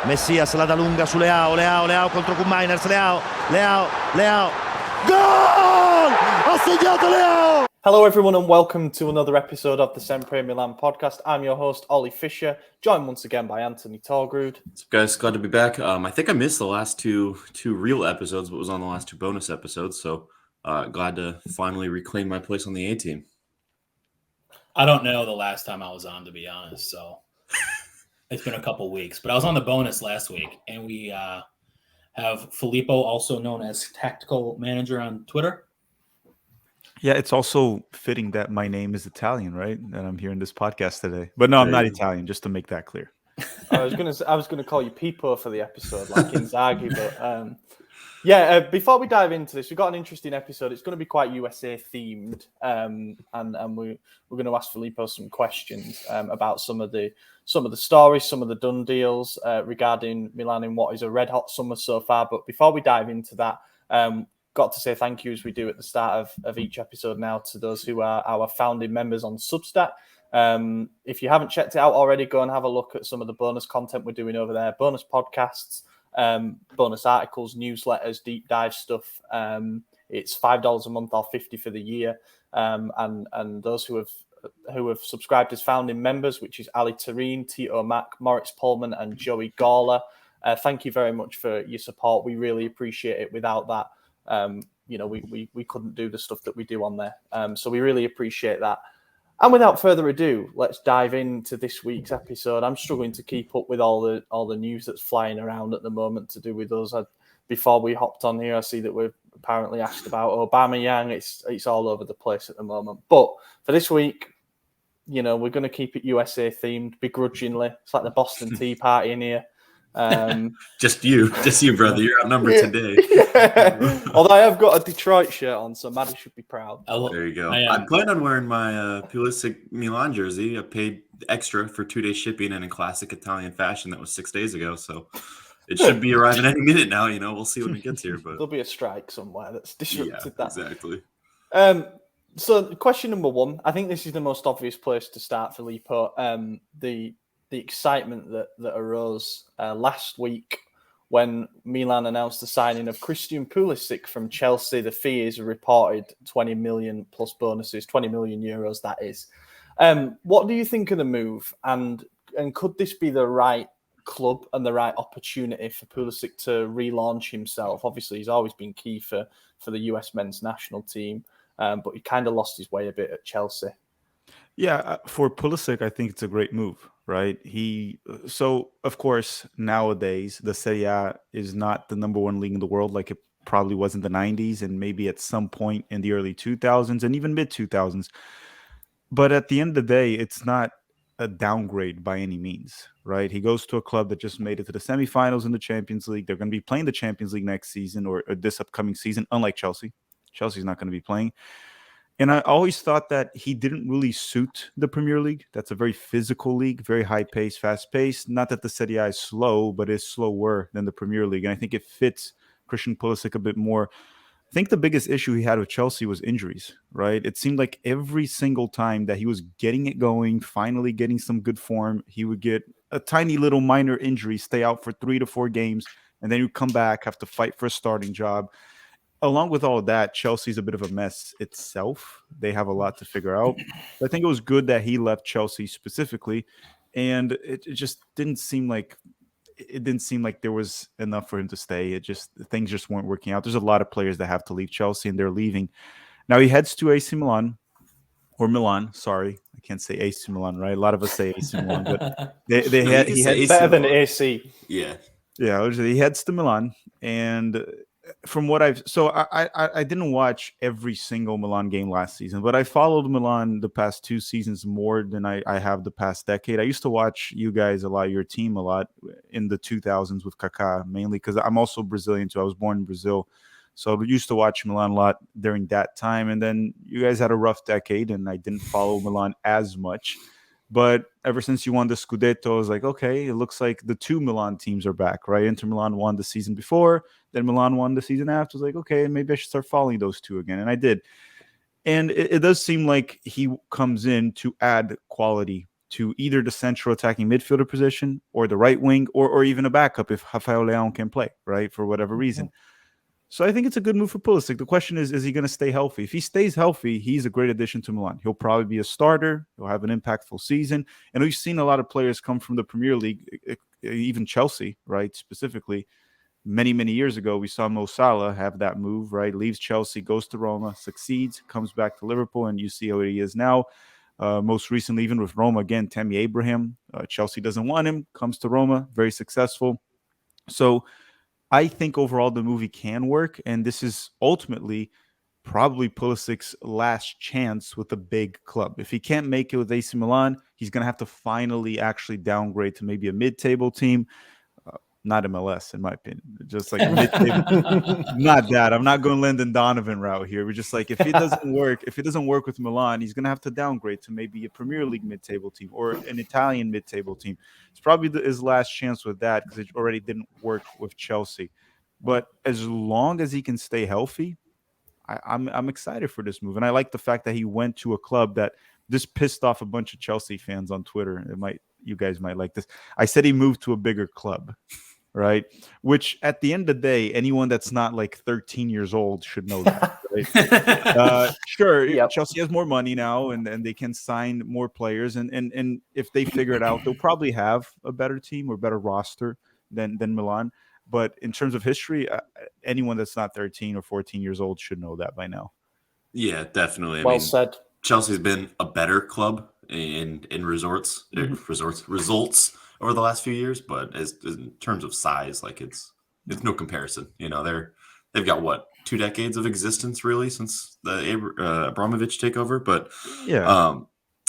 Messias la da lunga su Leao contro Miners, Leao, gol! Ha segnato Leao! Hello everyone and welcome to another episode of the SempreMilan podcast. I'm your host, Ollie Fisher, joined once again by Anthony Torgrud. What's up, guys? Glad to be back. I think I missed the last two real episodes, but was on the last two bonus episodes, so glad to finally reclaim my place on the A-team. I don't know the last time I was on, to be honest, so it's been a couple weeks. But I was on the bonus last week, and we have Filippo, also known as Tactical Manager on Twitter. Yeah, it's also fitting that my name is Italian, right? And I'm here in this podcast today. But no, I'm not Italian, just to make that clear. I was gonna call you Pippo for the episode, like Inzaghi, but before we dive into this, we've got an interesting episode. It's going to be quite USA themed, and we're going to ask Filippo some questions about some of the stories, some of the done deals regarding Milan in what is a red hot summer so far. But before we dive into that, got to say thank you, as we do at the start of each episode now, to those who are our founding members on Substat. If you haven't checked it out already, go and have a look at some of the bonus content we're doing over there, bonus podcasts, bonus articles, newsletters, deep dive stuff. It's $5 a month or $50 for the year. And those who have subscribed as founding members, which is Ali Tareen, Tito Mack, Moritz Pullman, and Joey Gawler. Thank you very much for your support. We really appreciate it. Without that, we couldn't do the stuff that we do on there. So we really appreciate that. And without further ado, let's dive into this week's episode. I'm struggling to keep up with all the news that's flying around at the moment to do with us. Before we hopped on here, I see that we're apparently asked about Aubameyang. It's all over the place at the moment. But for this week, we're going to keep it USA themed, begrudgingly. It's like the Boston Tea Party in here. Just you, brother. You're outnumbered today. Yeah. Although I have got a Detroit shirt on, so Maddie should be proud. There you go. I plan on wearing my Pulisic Milan jersey. I paid extra for 2-day shipping and in classic Italian fashion. That was 6 days ago, so it should be arriving any minute now. We'll see when it gets here. But there'll be a strike somewhere that's disrupted that. Exactly. So question number one, I think this is the most obvious place to start, Filippo. The excitement that arose last week when Milan announced the signing of Christian Pulisic from Chelsea. The fee is reported 20 million plus bonuses, 20 million euros, that is. What do you think of the move? And could this be the right club and the right opportunity for Pulisic to relaunch himself? Obviously, he's always been key for the US men's national team, but he kind of lost his way a bit at Chelsea. Yeah, for Pulisic, I think it's a great move, right? So of course, nowadays, the Serie A is not the number one league in the world like it probably was in the 90s and maybe at some point in the early 2000s and even mid-2000s. But at the end of the day, it's not a downgrade by any means, right? He goes to a club that just made it to the semifinals in the Champions League. They're going to be playing the Champions League next season or this upcoming season, unlike Chelsea. Chelsea's not going to be playing. And I always thought that he didn't really suit the Premier League. That's a very physical league, very high-paced, fast-paced. Not that the Serie A is slow, but it's slower than the Premier League. And I think it fits Christian Pulisic a bit more. I think the biggest issue he had with Chelsea was injuries, right? It seemed like every single time that he was getting it going, finally getting some good form, he would get a tiny little minor injury, stay out for 3 to 4 games, and then he'd come back, have to fight for a starting job. Along with all of that, Chelsea's a bit of a mess itself. They have a lot to figure out. I think it was good that he left Chelsea specifically, and it just didn't seem like there was enough for him to stay. Things just weren't working out. There's a lot of players that have to leave Chelsea, and they're leaving. Now he heads to AC Milan, or Milan. Sorry, I can't say AC Milan, right? A lot of us say AC Milan, but he heads better than AC. Yeah. He heads to Milan, and from what I didn't watch every single Milan game last season, but I followed Milan the past 2 seasons more than I have the past decade. I used to watch you guys a lot, your team a lot in the 2000s with Kaká, mainly because I'm also Brazilian too. I was born in Brazil. So I used to watch Milan a lot during that time. And then you guys had a rough decade and I didn't follow Milan as much. But ever since you won the Scudetto, I was like, okay, it looks like the 2 Milan teams are back, right? Inter Milan won the season before, then Milan won the season after. I was like, okay, maybe I should start following those 2 again. And I did. And it does seem like he comes in to add quality to either the central attacking midfielder position or the right wing or even a backup if Rafael Leão can play, right, for whatever reason. So I think it's a good move for Pulisic. The question is he going to stay healthy? If he stays healthy, he's a great addition to Milan. He'll probably be a starter. He'll have an impactful season. And we've seen a lot of players come from the Premier League, even Chelsea, right, specifically. Many, many years ago, we saw Mo Salah have that move, right? Leaves Chelsea, goes to Roma, succeeds, comes back to Liverpool, and you see how he is now. Most recently, even with Roma, again, Tammy Abraham. Chelsea doesn't want him, comes to Roma, very successful. So I think overall the movie can work, and this is ultimately probably Pulisic's last chance with a big club. If he can't make it with AC Milan, he's going to have to finally actually downgrade to maybe a mid-table team. Not MLS, in my opinion. Just like mid-table. Not that. I'm not going Lyndon Donovan route here. We're just like, if it doesn't work with Milan, he's going to have to downgrade to maybe a Premier League mid-table team or an Italian mid-table team. It's probably his last chance with that because it already didn't work with Chelsea. But as long as he can stay healthy, I'm excited for this move. And I like the fact that he went to a club that just pissed off a bunch of Chelsea fans on Twitter. You guys might like this. I said he moved to a bigger club. Right, which at the end of the day, anyone that's not like 13 years old should know that. Right? Sure, yep. Chelsea has more money now, and they can sign more players, and if they figure it out, they'll probably have a better team or better roster than Milan. But in terms of history, anyone that's not 13 or 14 years old should know that by now. Yeah, definitely. Well said. Chelsea's been a better club in results over the last few years, but as in terms of size, like it's no comparison. You know, they've got what, 2 decades of existence really since the Abramovich takeover. But yeah.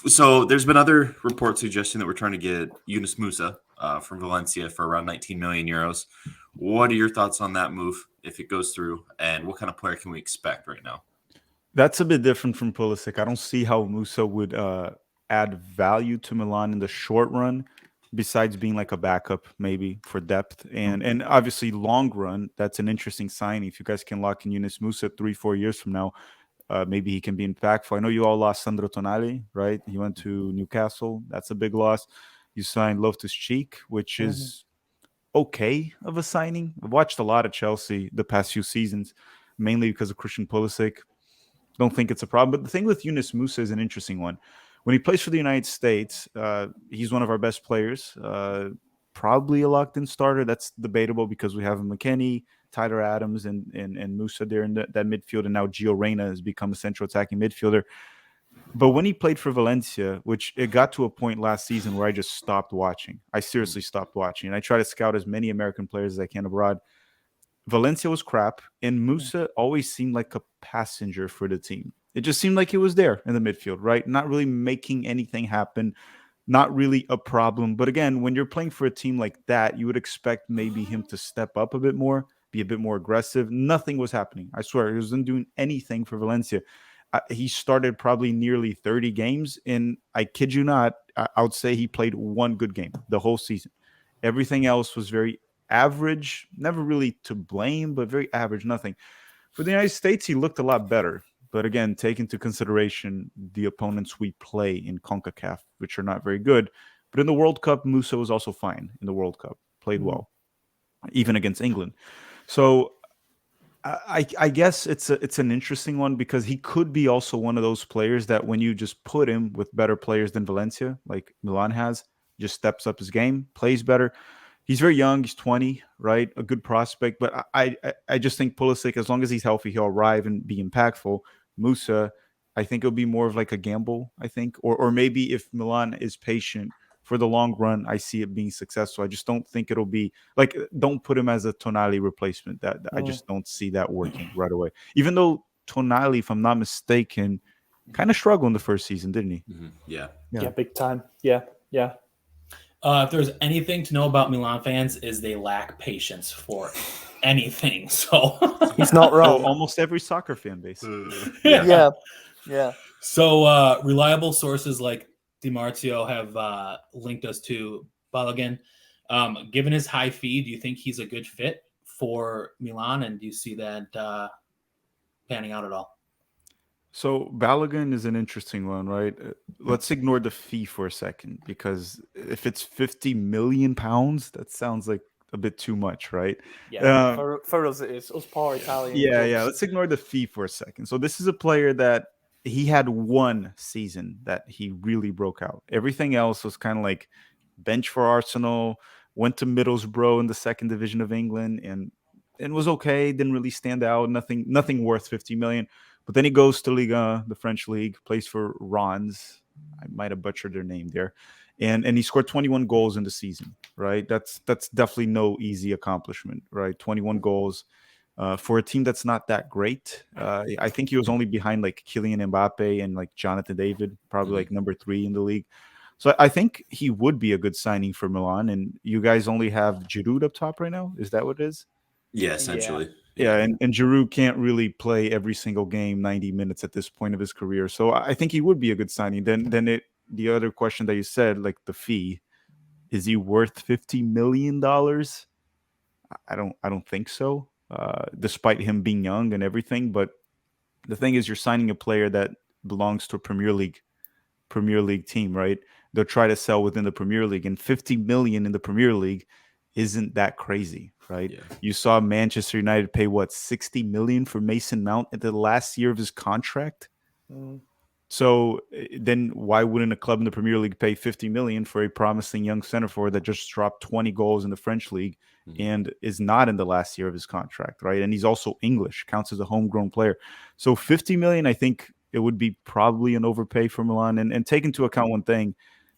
So there's been other reports suggesting that we're trying to get Eunice Musa from Valencia for around 19 million euros. What are your thoughts on that move if it goes through, and what kind of player can we expect right now? That's a bit different from Pulisic. I don't see how Musa would add value to Milan in the short run, besides being like a backup maybe for depth. And obviously long run, that's an interesting signing. If you guys can lock in Eunice Musa 3-4 years from now, maybe he can be impactful. I know you all lost Sandro Tonali, right? He went to Newcastle. That's a big loss. You signed Loftus-Cheek, which is okay of a signing. I've watched a lot of Chelsea the past few seasons, mainly because of Christian Pulisic. Don't think it's a problem. But the thing with Eunice Musa is an interesting one. When he plays for the United States, he's one of our best players. Probably a locked-in starter. That's debatable because we have McKennie, Tyler Adams, and Musa there in that midfield, and now Gio Reyna has become a central attacking midfielder. But when he played for Valencia, which it got to a point last season where I just stopped watching. I seriously stopped watching. And I try to scout as many American players as I can abroad. Valencia was crap, and Musa always seemed like a passenger for the team. It just seemed like he was there in the midfield, right? Not really making anything happen, not really a problem. But again, when you're playing for a team like that, you would expect maybe him to step up a bit more, be a bit more aggressive. Nothing was happening. I swear, he wasn't doing anything for Valencia. He started probably nearly 30 games, and I kid you not, I would say he played one good game the whole season. Everything else was very average, never really to blame, but very average, nothing. For the United States, he looked a lot better. But again, take into consideration the opponents we play in CONCACAF, which are not very good. But in the World Cup, Musa was also fine in the World Cup, played well, even against England. So I guess it's an interesting one because he could be also one of those players that when you just put him with better players than Valencia, like Milan has, just steps up his game, plays better. He's very young. He's 20, right? A good prospect. But I just think Pulisic, as long as he's healthy, he'll arrive and be impactful. Musa, I think it'll be more of like a gamble, I think. Or maybe if Milan is patient for the long run, I see it being successful. I just don't think it'll be like, don't put him as a Tonali replacement. I just don't see that working right away. Even though Tonali, if I'm not mistaken, kind of struggled in the first season, didn't he? Mm-hmm. Yeah, big time. Yeah. If there's anything to know about Milan fans, is they lack patience for anything. So he's not wrong. Almost every soccer fan base. Yeah. So reliable sources like DiMarzio have linked us to Balogun. Given his high fee, do you think he's a good fit for Milan? And do you see that panning out at all? So Balogun is an interesting one, right? Let's ignore the fee for a second, because if it's 50 million pounds, that sounds like a bit too much, right? Yeah, for us it is. Us poor Italian Yeah. clubs. Let's ignore the fee for a second. So this is a player that he had one season that he really broke out. Everything else was kind of like bench for Arsenal, went to Middlesbrough in the second division of England, and was okay. Didn't really stand out. Nothing worth 50 million. But then he goes to Liga, the French league, plays for Rennes. I might have butchered their name there, and he scored 21 goals in the season. Right, that's definitely no easy accomplishment. Right, 21 goals. For a team that's not that great. I think he was only behind like Kylian Mbappe and like Jonathan David, probably like number 3 in the league. So I think he would be a good signing for Milan. And you guys only have Giroud up top right now. Is that what it is? Yeah, essentially. Yeah, and Giroud can't really play every single game 90 minutes at this point of his career. So I think he would be a good signing. The other question that you said, like the fee, is he worth $50 million? I don't think so. Despite him being young and everything, but the thing is, you're signing a player that belongs to a Premier League team, right? They'll try to sell within the Premier League, and 50 million in the Premier League isn't that crazy, right? Yeah. You saw Manchester United pay what, 60 million for Mason Mount at the last year of his contract. So then why wouldn't a club in the Premier League pay 50 million for a promising young center forward that just dropped 20 goals in the French league and is not in the last year of his contract, right? And he's also English, counts as a homegrown player. So 50 million, I think it would be probably an overpay for Milan. And take into account one thing.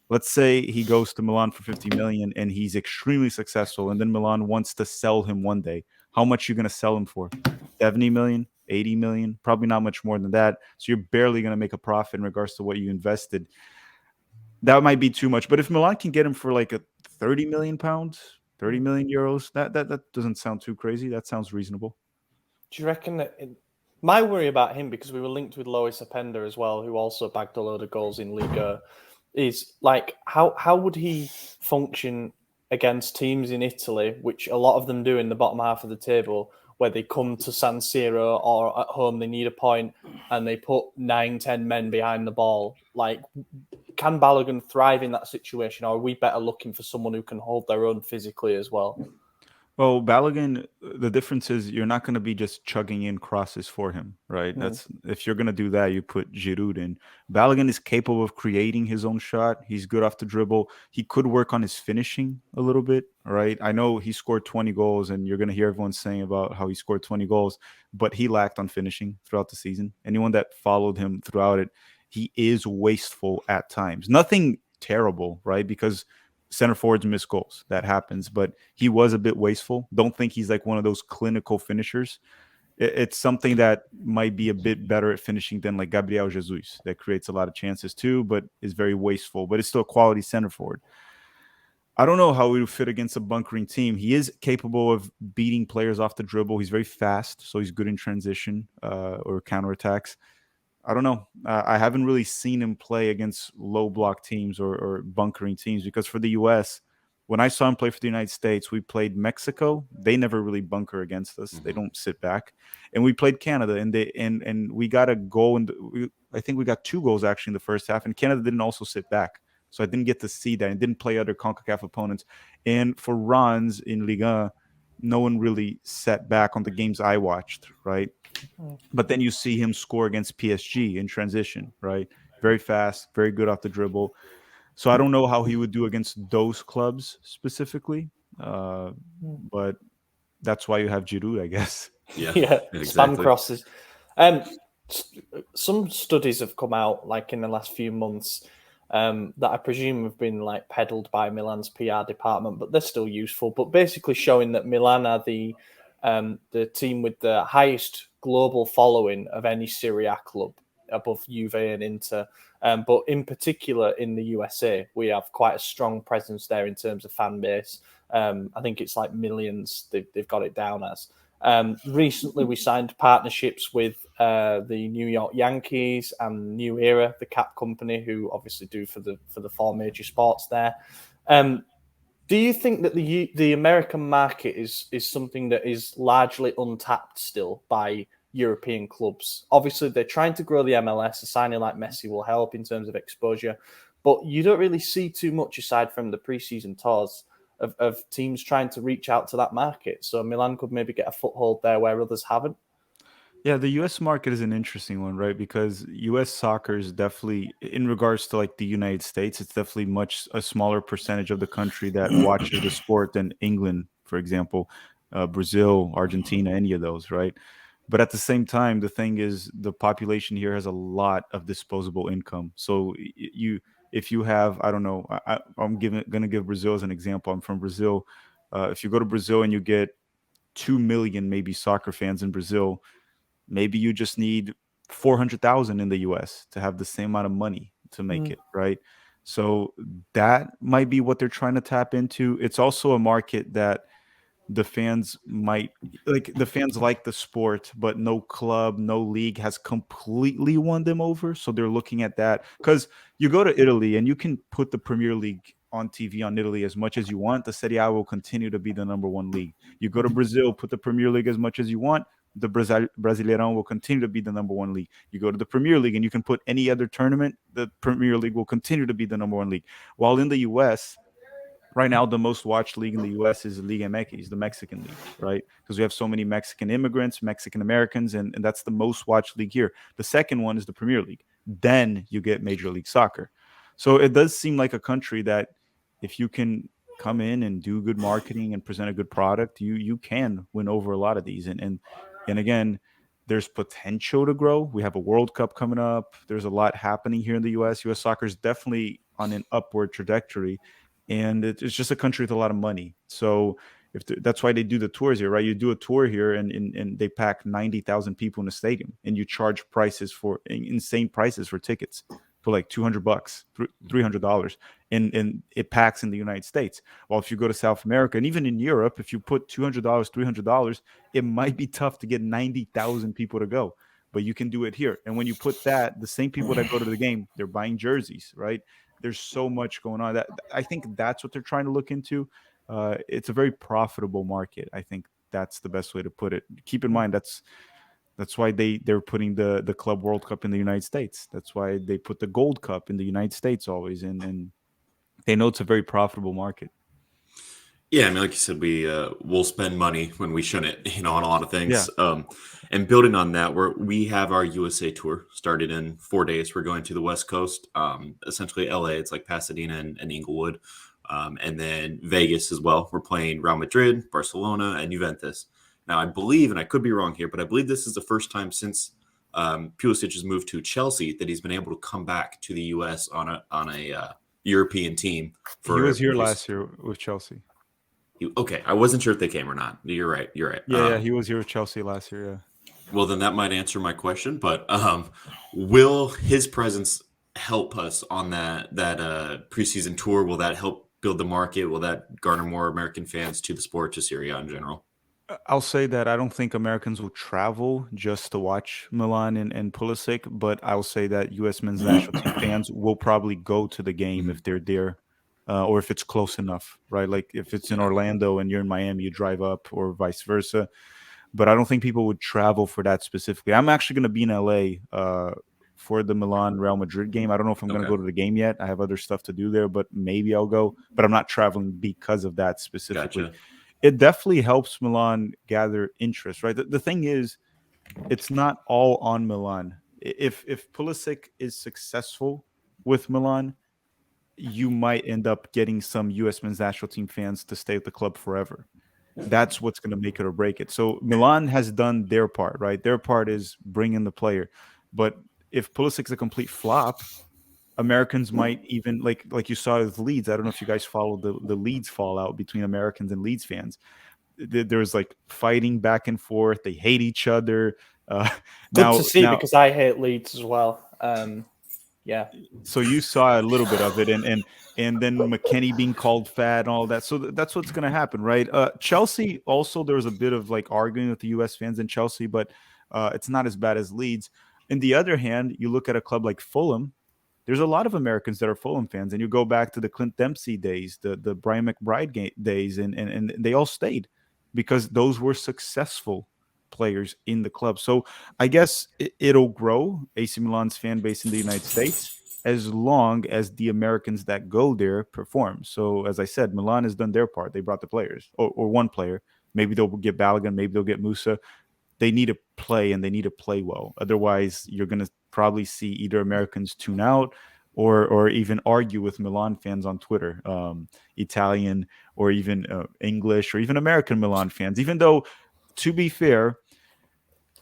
Let's say he goes to Milan for 50 million and he's extremely successful, and then Milan wants to sell him one day. How much are you going to sell him for? 70 million? 80 million? Probably not much more than that. So you're barely going to make a profit in regards to what you invested. That might be too much. But if Milan can get him for like a 30 million pounds, 30 million euros, that doesn't sound too crazy. That sounds reasonable. Do you reckon that my worry about him, because we were linked with Lois Openda as well, who also bagged a load of goals in Liga, is like how would he function against teams in Italy, which a lot of them do in the bottom half of the table, where they come to San Siro or at home they need a point and they put 9-10 men behind the ball. Like, can Balogun thrive in that situation, or are we better looking for someone who can hold their own physically as well? Well, Balogun, the difference is you're not going to be just chugging in crosses for him, right? That's if you're going to do that, you put Giroud in. Balogun is capable of creating his own shot. He's good off the dribble. He could work on his finishing a little bit, right? I know he scored 20 goals, and you're going to hear everyone saying about how he scored 20 goals, but he lacked on finishing throughout the season. Anyone that followed him throughout it, he is wasteful at times. Nothing terrible, right? Because center forwards miss goals. That happens, but he was a bit wasteful. Don't think he's like one of those clinical finishers. It's something that might be a bit better at finishing than like Gabriel Jesus, that creates a lot of chances too, but is very wasteful, but it's still a quality center forward. I don't know how he would fit against a bunkering team. He is capable of beating players off the dribble. He's very fast, so he's good in transition or counterattacks. I don't know. I haven't really seen him play against low block teams or bunkering teams, because for the U.S., when I saw him play for the United States, we played Mexico. They never really bunker against us. They don't sit back. And we played Canada, and we got a goal. I think we got 2 goals actually in the first half, and Canada didn't also sit back. So I didn't get to see that, and didn't play other CONCACAF opponents. And for Rennes in Liga, no one really sat back on the games I watched, right? But then you see him score against PSG in transition, right? Very fast, very good off the dribble. So I don't know how he would do against those clubs specifically, but that's why you have Giroud, I guess. Yeah, exactly. spam crosses. Some studies have come out like in the last few months that I presume have been like peddled by Milan's PR department, but they're still useful. But basically showing that Milan are the team with the highest global following of any Serie A club, above Juve and Inter. But in particular in the USA, we have quite a strong presence there in terms of fan base. I think it's like millions they've got it down as. Recently, we signed partnerships with the New York Yankees and New Era, the cap company, who obviously do for the 4 major sports there. Do you think that the American market is something that is largely untapped still by European clubs. Obviously, they're trying to grow the MLS. A signing like Messi will help in terms of exposure, but you don't really see too much aside from the preseason tours of teams trying to reach out to that market. So Milan could maybe get a foothold there where others haven't. Yeah, the US market is an interesting one, right? Because US soccer is definitely, in regards to like the United States, it's definitely much a smaller percentage of the country that watches the sport than England, for example, Brazil, Argentina, any of those, right? But at the same time, the thing is, the population here has a lot of disposable income. So if you have, I don't know, I'm gonna give Brazil as an example. I'm from Brazil. If you go to Brazil and you get 2 million maybe soccer fans in Brazil, maybe you just need 400,000 in the US to have the same amount of money to make it, right? So that might be what they're trying to tap into. It's also a market that the fans might like. The fans like the sport, but no club, no league has completely won them over. So they're looking at that, because you go to Italy and you can put the Premier League on TV on Italy as much as you want. The Serie A will continue to be the number one league. You go to Brazil, put the Premier League as much as you want. The Brasileirão will continue to be the number one league. You go to the Premier League and you can put any other tournament, the Premier League will continue to be the number one league. While in the US, right now, the most watched league in the US is Liga MX, the Mexican league, right? Because we have so many Mexican immigrants, Mexican Americans, and that's the most watched league here. The second one is the Premier League. Then you get Major League Soccer. So it does seem like a country that if you can come in and do good marketing and present a good product, you can win over a lot of these. And again, there's potential to grow. We have a World Cup coming up. There's a lot happening here in the US. US soccer is definitely on an upward trajectory. And it's just a country with a lot of money. So that's why they do the tours here, right? You do a tour here and they pack 90,000 people in a stadium, and you charge prices for insane prices for tickets for like $200, $300, and it packs in the United States. Well, if you go to South America and even in Europe, if you put $200, $300, it might be tough to get 90,000 people to go, but you can do it here. And when you put that, the same people that go to the game, they're buying jerseys, right? There's so much going on. That I think that's what they're trying to look into. It's a very profitable market. I think that's the best way to put it. Keep in mind that's why they're putting the Club World Cup in the United States. That's why they put the Gold Cup in the United States always, and they know it's a very profitable market. Yeah, I mean, like you said, we'll spend money when we shouldn't, on a lot of things. Yeah. And building on that, we have our USA tour started in 4 days. We're going to the West Coast, essentially LA. It's like Pasadena and Inglewood, and then Vegas as well. We're playing Real Madrid, Barcelona, and Juventus. Now, I believe, and I could be wrong here, but I believe this is the first time since Pulisic has moved to Chelsea that he's been able to come back to the US on a European team. He was here last year with Chelsea. Okay, I wasn't sure if they came or not. You're right. Yeah, he was here with Chelsea last year. Yeah. Well, then that might answer my question. But will his presence help us on that preseason tour? Will that help build the market? Will that garner more American fans to the sport, to Serie A in general? I'll say that I don't think Americans will travel just to watch Milan and Pulisic, but I'll say that U.S. men's national team fans will probably go to the game if they're there. Or if it's close enough, right? Like if it's in Orlando and you're in Miami, you drive up, or vice versa. But I don't think people would travel for that specifically. I'm actually going to be in LA for the Milan Real Madrid game. I don't know if I'm going to go to the game yet. I have other stuff to do there, but maybe I'll go. But I'm not traveling because of that specifically. Gotcha. It definitely helps Milan gather interest, right? The thing is, it's not all on Milan. If Pulisic is successful with Milan, you might end up getting some U.S. men's national team fans to stay at the club forever. That's what's going to make it or break it. So Milan has done their part, right? Their part is bringing the player. But if Pulisic's a complete flop, Americans might even, like you saw with Leeds. I don't know if you guys followed the Leeds fallout between Americans and Leeds fans. There's like fighting back and forth. They hate each other. Good to see, because I hate Leeds as well. Yeah. So you saw a little bit of it, and then McKennie being called fat and all that. So that's what's going to happen, right? Chelsea also, there was a bit of like arguing with the U.S. fans in Chelsea, but it's not as bad as Leeds. On the other hand, you look at a club like Fulham. There's a lot of Americans that are Fulham fans, and you go back to the Clint Dempsey days, the Brian McBride days, and they all stayed because those were successful players in the club. So I guess it'll grow AC Milan's fan base in the United States as long as the Americans that go there perform. So as I said, Milan has done their part. They brought the players or one player. Maybe they'll get Balogun, maybe they'll get Musa. They need to play and they need to play well. Otherwise, you're going to probably see either Americans tune out or even argue with Milan fans on Twitter, Italian or even English or even American Milan fans. Even though, to be fair,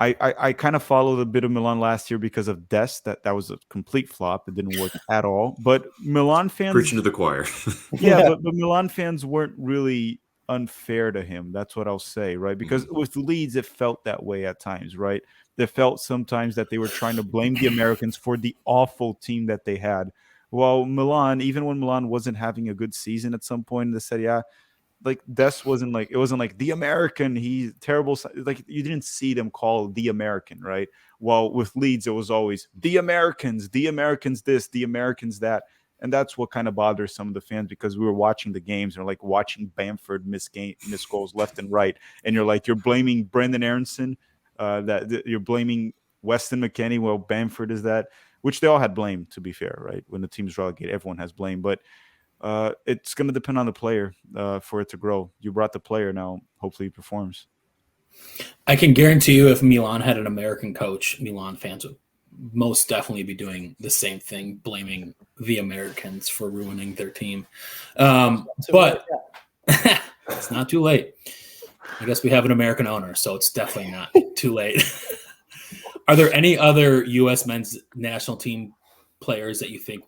I kind of followed a bit of Milan last year because of Dest. That was a complete flop. It didn't work at all. But Milan fans Preaching to the choir. yeah, but Milan fans weren't really unfair to him. That's what I'll say, right? Because with Leeds, it felt that way at times, right? They felt sometimes that they were trying to blame the Americans for the awful team that they had. While Milan, even when Milan wasn't having a good season at some point in the Serie A, like Des wasn't like, it wasn't like the American, he's terrible. Like you didn't see them call the American, right? While with Leeds, it was always the Americans this, the Americans that. And that's what kind of bothers some of the fans because we were watching the games and like watching Bamford miss goals left and right. And you're like, you're blaming Brendan Aronson, you're blaming Weston McKennie. Well, Bamford is that, which they all had blame, to be fair, right? When the team's relegated, everyone has blame. But it's going to depend on the player for it to grow. You brought the player now. Hopefully he performs. I can guarantee you if Milan had an American coach, Milan fans would most definitely be doing the same thing, blaming the Americans for ruining their team. But it's not too late. I guess we have an American owner, so it's definitely not too late. Are there any other U.S. men's national team players that you think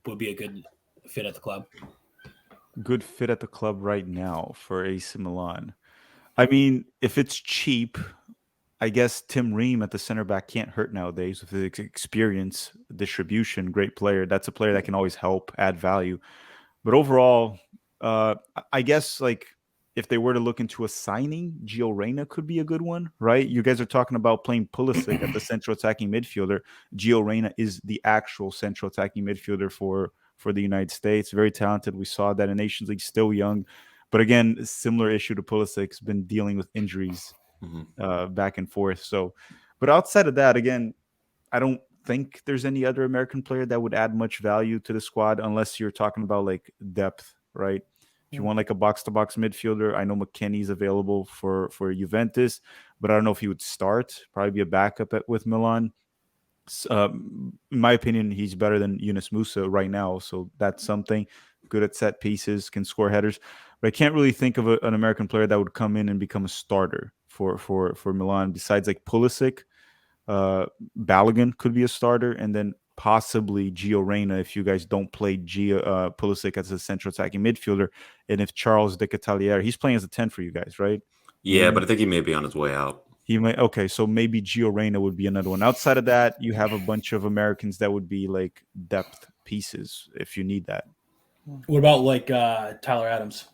would be a good fit at the club? Good fit at the club right now for AC Milan. I mean, if it's cheap, I guess Tim Ream at the center back can't hurt nowadays with his experience, distribution, great player. That's a player that can always help, add value. But overall, I guess like if they were to look into a signing, Gio Reyna could be a good one, right? You guys are talking about playing Pulisic at the central attacking midfielder. Gio Reyna is the actual central attacking midfielder for the United States. Very talented. We saw that in Nations League, still young. But again, similar issue to Pulisic's been dealing with injuries back and forth. So, but outside of that, again, I don't think there's any other American player that would add much value to the squad unless you're talking about like depth, right? If you want like a box-to-box midfielder, I know McKennie's available for Juventus, but I don't know if he would start. Probably be a backup with Milan. In my opinion, he's better than Eunice Musa right now, so that's something. Good at set pieces, can score headers. But I can't really think of an American player that would come in and become a starter for Milan besides like Pulisic. Balogun could be a starter, and then possibly Gio Reyna if you guys don't play Pulisic as a central attacking midfielder, and if Charles De Cataliere, he's playing as a 10 for you guys, right? Yeah, but I think he may be on his way out. He might. Okay, so maybe Gio Reyna would be another one. Outside of that, you have a bunch of Americans that would be like depth pieces if you need that. What about like Tyler Adams?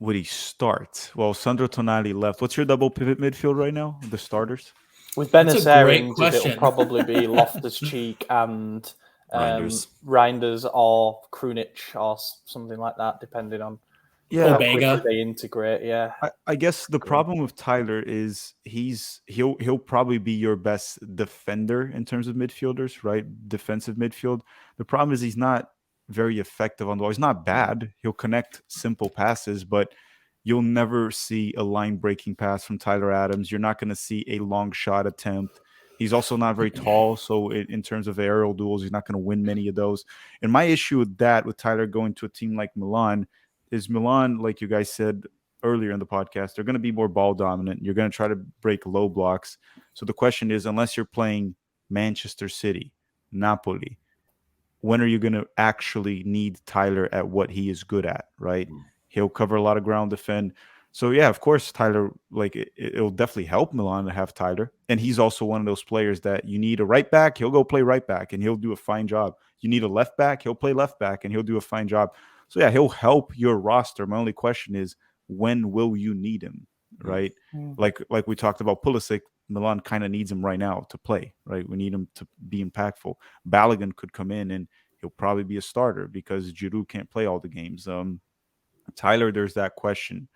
Would he start? Well, Sandro Tonali left. What's your double pivot midfield right now? The starters? With That's a great Benacer, question. it'll probably be Loftus-Cheek and Reinders or Krunic or something like that, depending on how quickly they integrate. Yeah, I guess the problem with Tyler is he'll probably be your best defender in terms of midfielders, right? Defensive midfield. The problem is he's not very effective on the ball. He's not bad. He'll connect simple passes, but you'll never see a line-breaking pass from Tyler Adams. You're not going to see a long shot attempt. He's also not very tall, so in terms of aerial duels, he's not going to win many of those. And my issue with Tyler going to a team like Milan, is Milan, like you guys said earlier in the podcast, they're going to be more ball dominant. You're going to try to break low blocks. So the question is, unless you're playing Manchester City, Napoli, when are you going to actually need Tyler at what he is good at, right? He'll cover a lot of ground, defend. So, yeah, of course, Tyler, like it'll definitely help Milan to have Tyler. And he's also one of those players that you need a right back, he'll go play right back, and he'll do a fine job. You need a left back, he'll play left back, and he'll do a fine job. So, yeah, he'll help your roster. My only question is, when will you need him, right? Like we talked about Pulisic, Milan kind of needs him right now to play, right? We need him to be impactful. Balogun could come in and he'll probably be a starter because Giroud can't play all the games. Tyler, there's that question.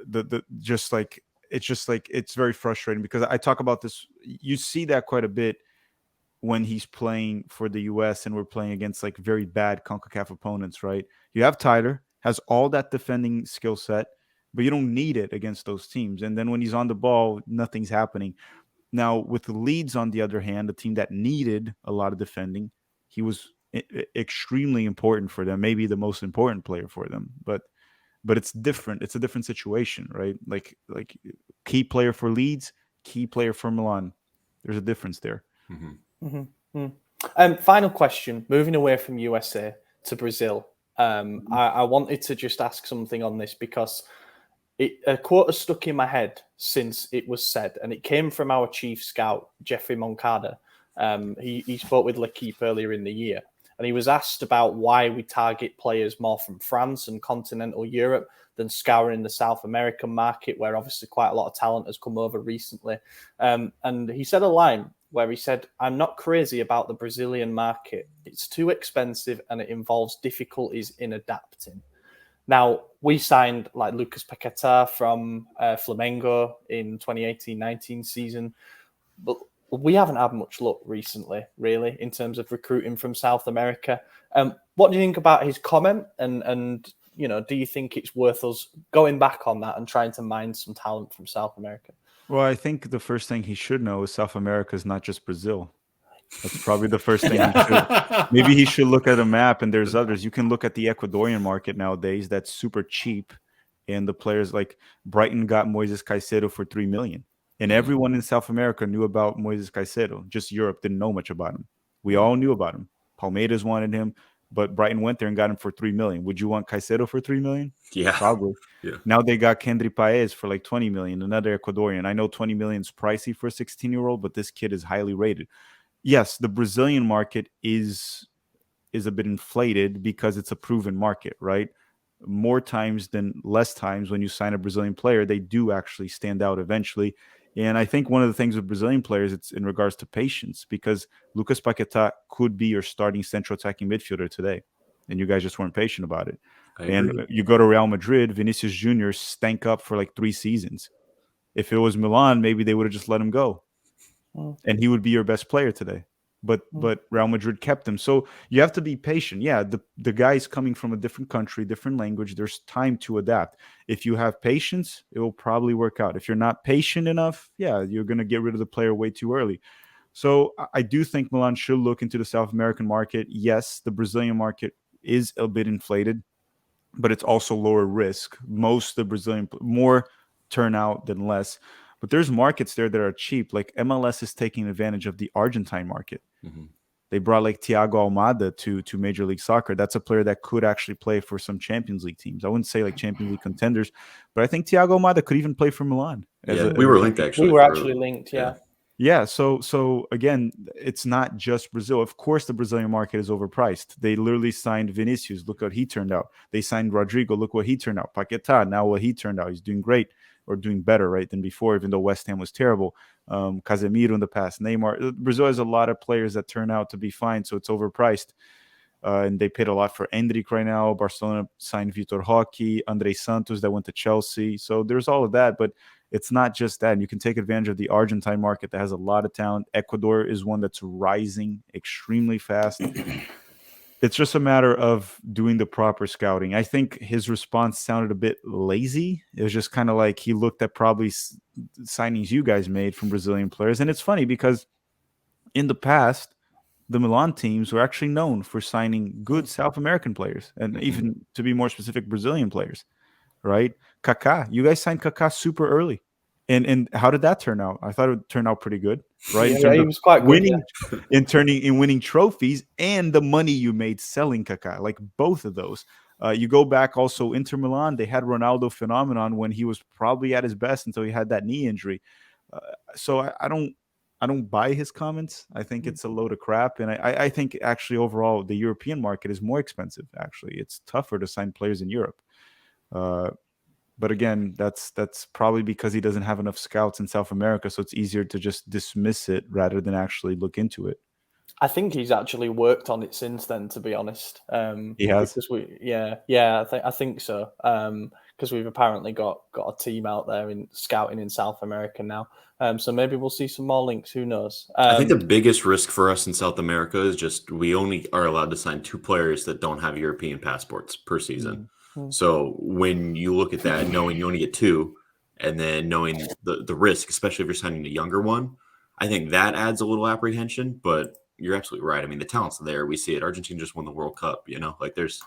The just like it's just like it's very frustrating because I talk about this. You see that quite a bit when he's playing for the US and we're playing against like very bad CONCACAF opponents, right? You have Tyler, has all that defending skill set, but you don't need it against those teams. And then when he's on the ball, nothing's happening. Now, with the Leeds, on the other hand, a team that needed a lot of defending, he was extremely important for them, maybe the most important player for them. But it's different. It's a different situation, right? Like key player for Leeds, key player for Milan. There's a difference there. Final question, moving away from USA to Brazil. I wanted to just ask something on this because a quote has stuck in my head since it was said, and it came from our chief scout, Jeffrey Moncada. He spoke with L'Equipe earlier in the year, and he was asked about why we target players more from France and continental Europe than scouring the South American market, where obviously quite a lot of talent has come over recently. And he said a line where he said, "I'm not crazy about the Brazilian market. It's too expensive and it involves difficulties in adapting." Now, we signed like Lucas Paquetá from Flamengo in 2018-19 season, but we haven't had much luck recently, really, in terms of recruiting from South America. What do you think about his comment? And you know, do you think it's worth us going back on that and trying to mine some talent from South America? Well, I think the first thing he should know is South America is not just Brazil. That's probably the first thing he should. Maybe he should look at a map, and there's others. You can look at the Ecuadorian market nowadays. That's super cheap, and the players like Brighton got Moises Caicedo for $3 million, and everyone in South America knew about Moises Caicedo. Just Europe didn't know much about him. We all knew about him. Palmeiras wanted him, but Brighton went there and got him for $3 million. Would you want Caicedo for $3 million? Yeah, probably. Yeah. Now they got Kendry Paez for like $20 million, another Ecuadorian. I know $20 million is pricey for a 16-year-old, but this kid is highly rated. Yes, the Brazilian market is a bit inflated because it's a proven market, right? More times than less times when you sign a Brazilian player, they do actually stand out eventually. And I think one of the things with Brazilian players, it's in regards to patience, because Lucas Paquetá could be your starting central attacking midfielder today, and you guys just weren't patient about it. And you go to Real Madrid, Vinicius Jr. stank up for like 3 seasons. If it was Milan, maybe they would have just let him go. And he would be your best player today. But Real Madrid kept him. So you have to be patient. Yeah, the guy's coming from a different country, different language. There's time to adapt. If you have patience, it will probably work out. If you're not patient enough, yeah, you're going to get rid of the player way too early. So I do think Milan should look into the South American market. Yes, the Brazilian market is a bit inflated, but it's also lower risk. Most of the Brazilian, more turnout than less. But there's markets there that are cheap. Like MLS is taking advantage of the Argentine market. They brought like Thiago Almada to Major League Soccer. That's a player that could actually play for some Champions League teams. I wouldn't say like Champions League contenders, but I think Thiago Almada could even play for Milan. We were linked actually. We were actually linked, yeah. Yeah, so again, it's not just Brazil. Of course, the Brazilian market is overpriced. They literally signed Vinicius. Look what he turned out. They signed Rodrigo. Look what he turned out. Paquetá, now what he turned out. He's doing great, or doing better, right, than before, even though West Ham was terrible. Casemiro in the past, Neymar. Brazil has a lot of players that turn out to be fine, so it's overpriced. And they paid a lot for Endrick right now. Barcelona signed Vitor Roque, André Santos that went to Chelsea. So there's all of that, but it's not just that. And you can take advantage of the Argentine market that has a lot of talent. Ecuador is one that's rising extremely fast. It's just a matter of doing the proper scouting. I think his response sounded a bit lazy. It was just kind of like he looked at probably signings you guys made from Brazilian players. And it's funny because in the past, the Milan teams were actually known for signing good South American players, and even to be more specific, Brazilian players, right? Kaká, you guys signed Kaká super early. And how did that turn out? I thought it would turn out pretty good, right? Yeah, he was quite good. Winning, in winning trophies and the money you made selling Kaká, like both of those. You go back also Inter Milan, they had Ronaldo phenomenon when he was probably at his best until he had that knee injury. So I don't buy his comments. I think it's a load of crap. And I think actually overall the European market is more expensive. Actually, it's tougher to sign players in Europe. But again, that's probably because he doesn't have enough scouts in South America, so it's easier to just dismiss it rather than actually look into it. I think he's actually worked on it since then, to be honest. He has. I think so. because we've apparently got a team out there in scouting in South America now. So maybe we'll see some more links. Who knows? I think the biggest risk for us in South America is just we only are allowed to sign 2 players that don't have European passports per season. Mm-hmm. So when you look at that, knowing you only get 2, and then knowing the risk, especially if you're signing a younger one, I think that adds a little apprehension. But you're absolutely right. I mean, the talent's there. We see it. Argentina just won the World Cup. Like there's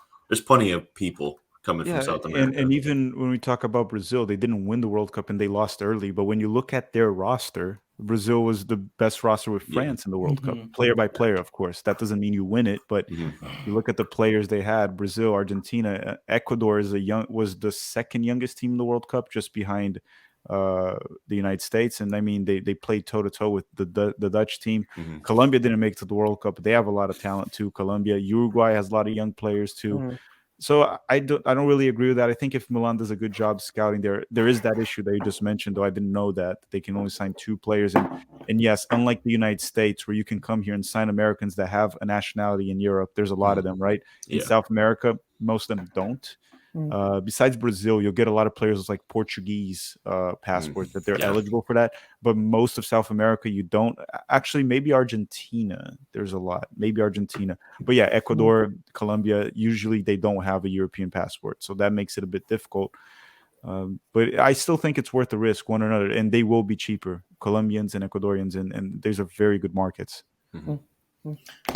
plenty of people coming from South America. And even when we talk about Brazil, they didn't win the World Cup and they lost early. But when you look at their roster, Brazil was the best roster with France in the World Cup, player by player, of course. That doesn't mean you win it, but you look at the players they had: Brazil, Argentina, Ecuador was the second youngest team in the World Cup, just behind the United States. And I mean, they played toe to toe with the Dutch team. Colombia didn't make it to the World Cup, but they have a lot of talent too. Colombia, Uruguay has a lot of young players too. So I don't really agree with that. I think if Milan does a good job scouting, there is that issue that you just mentioned, though I didn't know that they can only sign 2 players. And yes, unlike the United States, where you can come here and sign Americans that have a nationality in Europe, there's a lot of them, right? In South America, most of them don't. Besides Brazil, you'll get a lot of players with like Portuguese passports that they're eligible for that. But most of South America, you don't. Actually, maybe Argentina. There's a lot. Maybe Argentina. But yeah, Ecuador, Colombia, usually they don't have a European passport. So that makes it a bit difficult. But I still think it's worth the risk, one or another. And they will be cheaper, Colombians and Ecuadorians. And these are very good markets.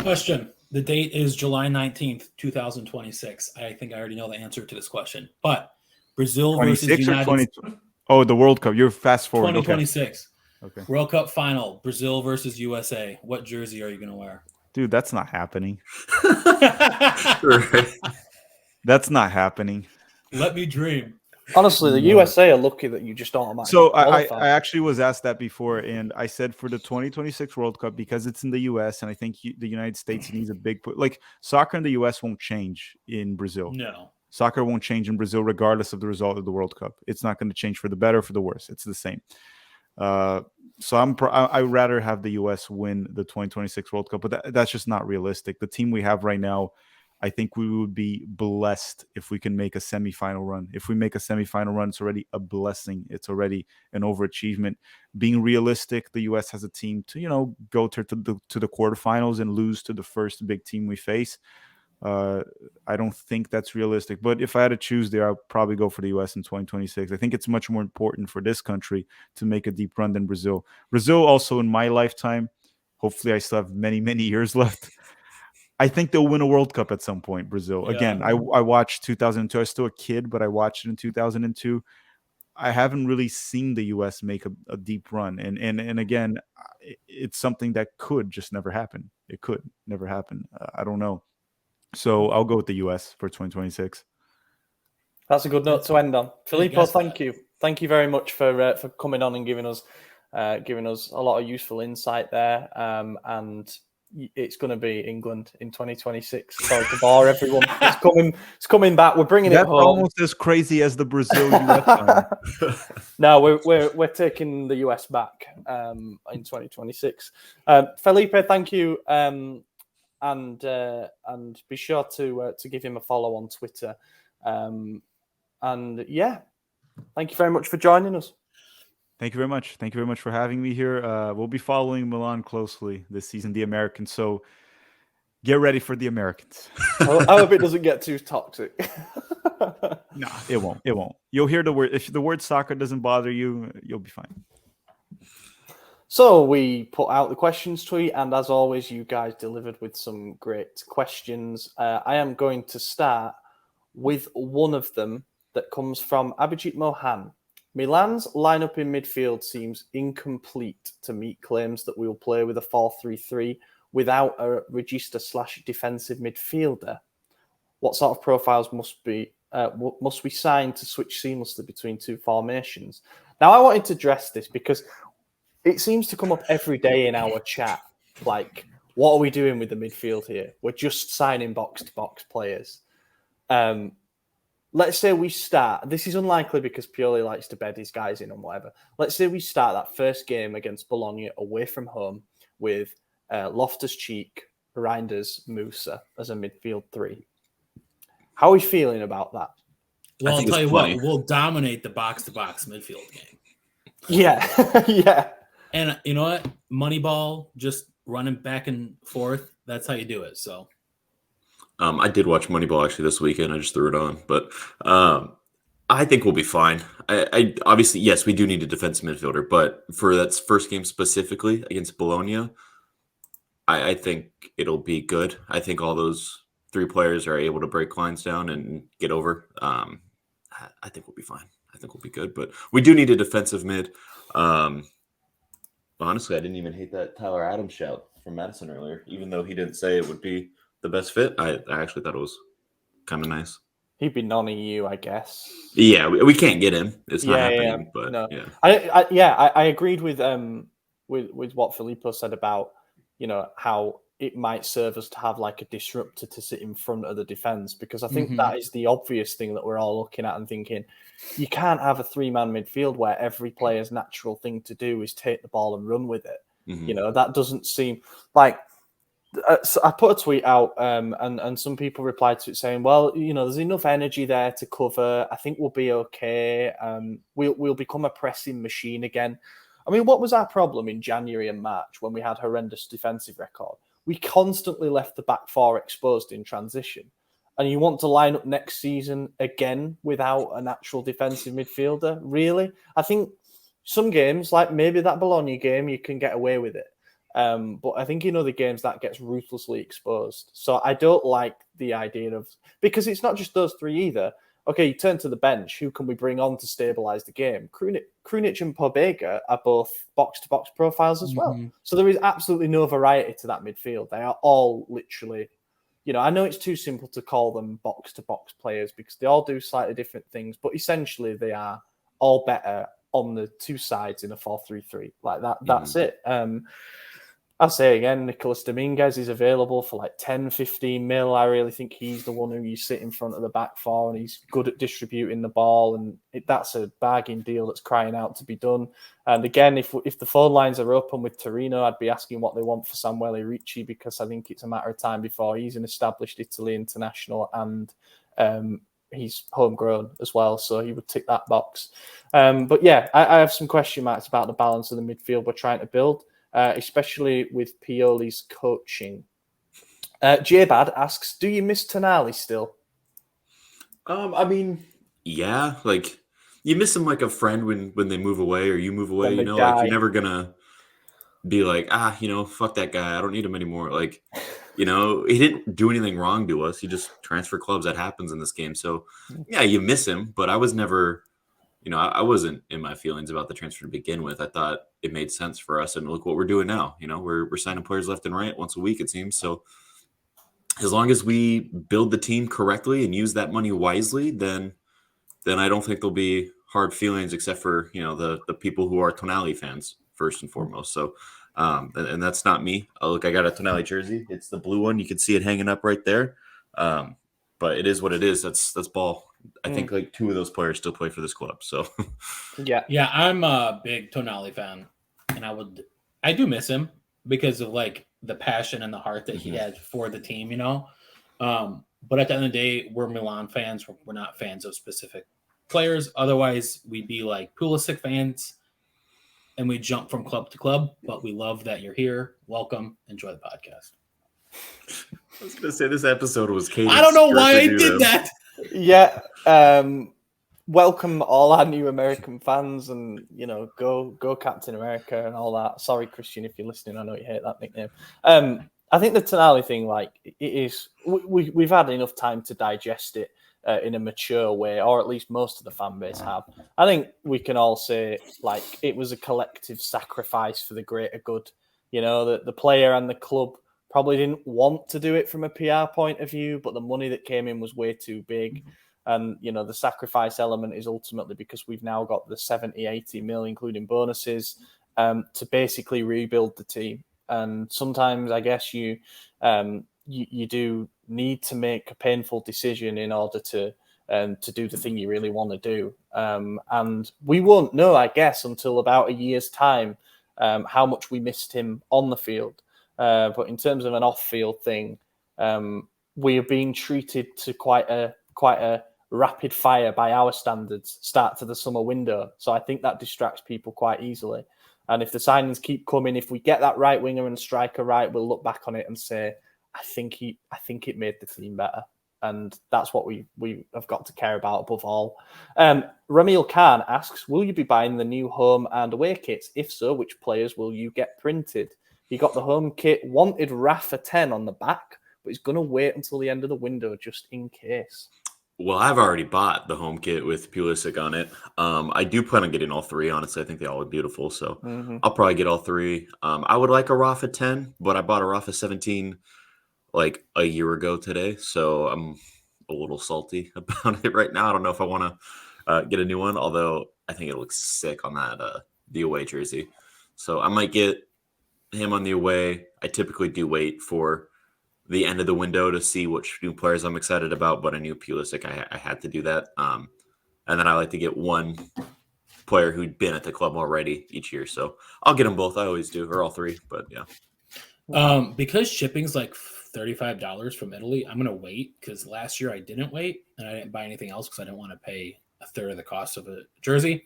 Question. The date is July 19th, 2026. I think I already know the answer to this question. But Brazil versus United States. Oh, the World Cup. You're fast forward. 2026. Okay. World Cup final. Brazil versus USA. What jersey are you going to wear? Dude, that's not happening. That's not happening. Let me dream. Honestly, the USA are lucky that you just automatically. So I actually was asked that before, and I said for the 2026 World Cup, because it's in the US, and I think the United States needs a big put. Like soccer in the US won't change in Brazil. No. Soccer won't change in Brazil regardless of the result of the World Cup. It's not going to change for the better or for the worse. It's the same. So I'd rather have the US win the 2026 World Cup, but that's just not realistic. The team we have right now, I think we would be blessed if we can make a semifinal run. If we make a semifinal run, it's already a blessing. It's already an overachievement. Being realistic, the U.S. has a team to, go to the quarterfinals and lose to the first big team we face. I don't think that's realistic. But if I had to choose there, I'll probably go for the U.S. in 2026. I think it's much more important for this country to make a deep run than Brazil. Brazil also, in my lifetime, hopefully I still have many, many years left, I think they'll win a World Cup at some point, Brazil. Yeah. Again, I watched 2002. I was still a kid, but I watched it in 2002. I haven't really seen the U.S. make a deep run. And again, it's something that could just never happen. It could never happen. I don't know. So I'll go with the U.S. for 2026. That's a good note to end on. Filippo, thank you. Thank you very much for coming on and giving us a lot of useful insight there. And it's going to be England in 2026. Sorry to bore everyone. It's coming back. We're bringing it home. That's almost as crazy as the Brazil-US. No, we're taking the US back in 2026. Felipe, thank you, and be sure to give him a follow on Twitter. And yeah, thank you very much for joining us. Thank you very much. Thank you very much for having me here. We'll be following Milan closely this season, the Americans. So get ready for the Americans. I hope it doesn't get too toxic. No, it won't. It won't. You'll hear the word. If the word soccer doesn't bother you, you'll be fine. So we put out the questions tweet, and as always, you guys delivered with some great questions. I am going to start with one of them that comes from Abhijit Mohan. Milan's lineup in midfield seems incomplete to meet claims that we will play with a 4-3-3 without a regista/defensive midfielder. What sort of profiles must we sign to switch seamlessly between two formations? Now, I wanted to address this because it seems to come up every day in our chat. Like, what are we doing with the midfield here? We're just signing box-to-box players. Let's say we start. This is unlikely because Pioli likes to bed his guys in and whatever. Let's say we start that first game against Bologna away from home with Loftus-Cheek, Reinders, Musa as a midfield three. How are we feeling about that? Well, I'll think tell it's you plenty. what, we'll dominate the box-to-box midfield game. Yeah, yeah. And you know what? Moneyball, just running back and forth. That's how you do it. So I did watch Moneyball actually this weekend. I just threw it on, but I think we'll be fine. I obviously, yes, we do need a defensive midfielder, but for that first game specifically against Bologna, I think it'll be good. I think all those 3 players are able to break lines down and get over. I think we'll be fine. I think we'll be good, but we do need a defensive mid. Honestly, I didn't even hate that Tyler Adams shout from Madison earlier, even though he didn't say it would be the best fit. I actually thought it was kind of nice. He'd be non-EU, I guess. Yeah, we can't get him. It's not happening. But no. yeah, I agreed with what Filippo said about how it might serve us to have like a disruptor to sit in front of the defense, because I think that is the obvious thing that we're all looking at and thinking you can't have a 3-man midfield where every player's natural thing to do is take the ball and run with it. That doesn't seem like. So I put a tweet out, and some people replied to it saying, "Well, there's enough energy there to cover. I think we'll be okay. We'll become a pressing machine again." I mean, what was our problem in January and March when we had horrendous defensive record? We constantly left the back 4 exposed in transition, and you want to line up next season again without an actual defensive midfielder? Really? I think some games, like maybe that Bologna game, you can get away with it. But I think in other games that gets ruthlessly exposed. So I don't like the idea of, because it's not just those 3 either. Okay, you turn to the bench. Who can we bring on to stabilize the game? Krunic and Pobega are both box-to-box profiles as well. So there is absolutely no variety to that midfield. They are all literally, I know it's too simple to call them box-to-box players because they all do slightly different things, but essentially they are all better on the 2 sides in a 4-3-3. Like that. That's it. I'll say again, Nicolas Dominguez is available for like 10, 15 mil. I really think he's the one who you sit in front of the back 4, and he's good at distributing the ball. And that's a bargain deal that's crying out to be done. And again, if the phone lines are open with Torino, I'd be asking what they want for Samuele Ricci, because I think it's a matter of time before he's an established Italy international, and he's homegrown as well, so he would tick that box. But yeah, I have some question marks about the balance of the midfield we're trying to build. Especially with Pioli's coaching. J-Bad asks, do you miss Tonali still? I mean, yeah, like you miss him like a friend when they move away or you move away, like you're never gonna be like, fuck that guy, I don't need him anymore. Like, he didn't do anything wrong to us. He just transferred clubs. That happens in this game. So yeah, you miss him, but I was never, I wasn't in my feelings about the transfer to begin with. I thought it made sense for us, and look what we're doing now. We're signing players left and right once a week, it seems. So as long as we build the team correctly and use that money wisely, then I don't think there'll be hard feelings, except for the people who are Tonali fans first and foremost. So and that's not me. Look, I got a Tonali jersey. It's the blue one. You can see it hanging up right there. But it is what it is. That's ball. I think like 2 of those players still play for this club. So yeah, I'm a big Tonali fan, and I do miss him because of like the passion and the heart that he had for the team, But at the end of the day, we're Milan fans. We're not fans of specific players. Otherwise, we'd be like Pulisic fans, and we jump from club to club. But we love that you're here. Welcome. Enjoy the podcast. I was going to say this episode was catered. I don't know why I did that. Yeah. Welcome all our new American fans, and go Captain America and all that. Sorry, Christian, if you're listening, I know you hate that nickname. I think the Tonali thing, like, it is, we've had enough time to digest it in a mature way, or at least most of the fan base have. I think we can all say, like, it was a collective sacrifice for the greater good. The player and the club probably didn't want to do it from a PR point of view, but the money that came in was way too big. And, the sacrifice element is ultimately because we've now got the 70, 80 mil, including bonuses, to basically rebuild the team. And sometimes I guess you do need to make a painful decision in order to do the thing you really want to do. And we won't know, I guess, until about a year's time, how much we missed him on the field. But in terms of an off-field thing, we are being treated to quite a rapid fire by our standards start to the summer window. So I think that distracts people quite easily. And if the signings keep coming, if we get that right winger and striker right, we'll look back on it and say, I think it made the team better. And that's what we have got to care about above all. Ramil Khan asks, will you be buying the new home and away kits? If so, which players will you get printed? He got the home kit, wanted Rafa 10 on the back, but he's going to wait until the end of the window just in case. Well, I've already bought the home kit with Pulisic on it. I do plan on getting all three. Honestly, I think they all look beautiful. So I'll probably get all three. I would like a Rafa 10, but I bought a Rafa 17 like a year ago today. So I'm a little salty about it right now. I don't know if I want to get a new one, although I think it looks sick on that the away jersey. So I might get him on the away. I typically do wait for the end of the window to see which new players I'm excited about, but I knew Pulisic, I had to do that. And then I like to get one player who'd been at the club already each year. So I'll get them both. I always do, or all three, but yeah. Because shipping's like $35 from Italy, I'm going to wait because last year I didn't wait and I didn't buy anything else because I didn't want to pay a third of the cost of a jersey.